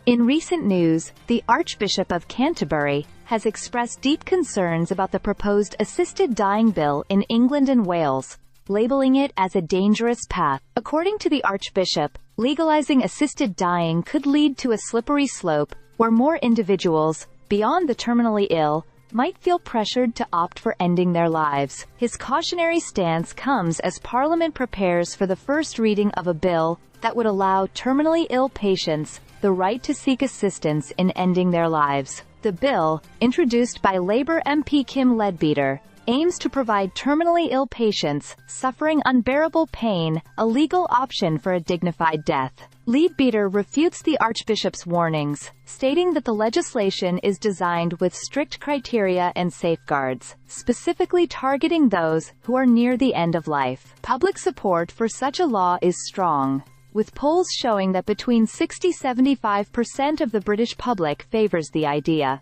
In recent news, the Archbishop of Canterbury has expressed deep concerns about the proposed assisted dying bill in England and Wales, labeling it as a dangerous path. According to the Archbishop, legalizing assisted dying could lead to a slippery slope where more individuals, beyond the terminally ill, might feel pressured to opt for ending their lives. His cautionary stance comes as Parliament prepares for the first reading of a bill that would allow terminally ill patients the right to seek assistance in ending their lives. The bill, introduced by Labour MP Kim Leadbeater, aims to provide terminally ill patients suffering unbearable pain a legal option for a dignified death. Leadbeater refutes the Archbishop's warnings, stating that the legislation is designed with strict criteria and safeguards, specifically targeting those who are near the end of life. Public support for such a law is strong, with polls showing that between 60–75% of the British public favours the idea.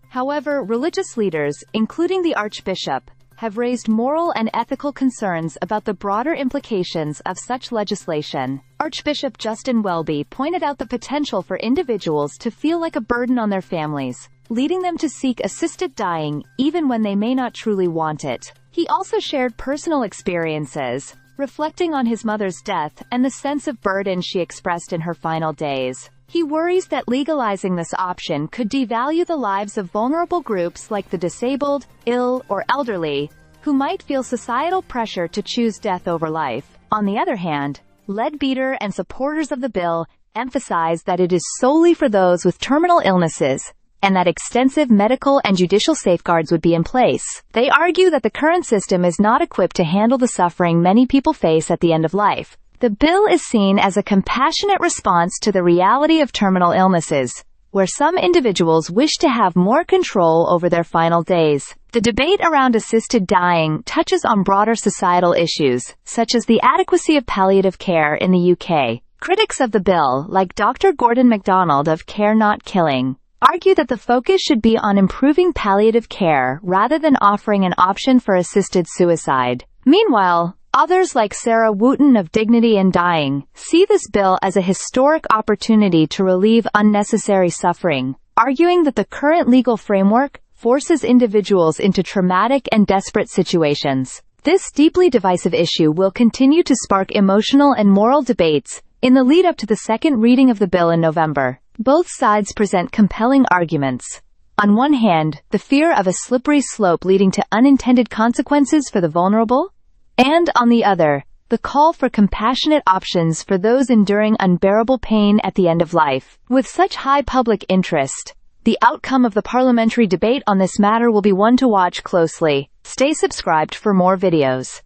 However, religious leaders, including the Archbishop, have raised moral and ethical concerns about the broader implications of such legislation. Archbishop Justin Welby pointed out the potential for individuals to feel like a burden on their families, leading them to seek assisted dying even when they may not truly want it. He also shared personal experiences, reflecting on his mother's death and the sense of burden she expressed in her final days. He worries that legalizing this option could devalue the lives of vulnerable groups like the disabled, ill, or elderly, who might feel societal pressure to choose death over life. On the other hand, Leadbeater and supporters of the bill emphasize that it is solely for those with terminal illnesses, and that extensive medical and judicial safeguards would be in place. They argue that the current system is not equipped to handle the suffering many people face at the end of life. The bill is seen as a compassionate response to the reality of terminal illnesses, where some individuals wish to have more control over their final days. The debate around assisted dying touches on broader societal issues, such as the adequacy of palliative care in the UK. Critics of the bill, like Dr. Gordon MacDonald of Care Not Killing, argue that the focus should be on improving palliative care rather than offering an option for assisted suicide. Meanwhile, others like Sarah Wooten of Dignity in Dying see this bill as a historic opportunity to relieve unnecessary suffering, arguing that the current legal framework forces individuals into traumatic and desperate situations. This deeply divisive issue will continue to spark emotional and moral debates in the lead-up to the second reading of the bill in November. Both sides present compelling arguments. On one hand, the fear of a slippery slope leading to unintended consequences for the vulnerable, and on the other, the call for compassionate options for those enduring unbearable pain at the end of life. With such high public interest, the outcome of the parliamentary debate on this matter will be one to watch closely. Stay subscribed for more videos.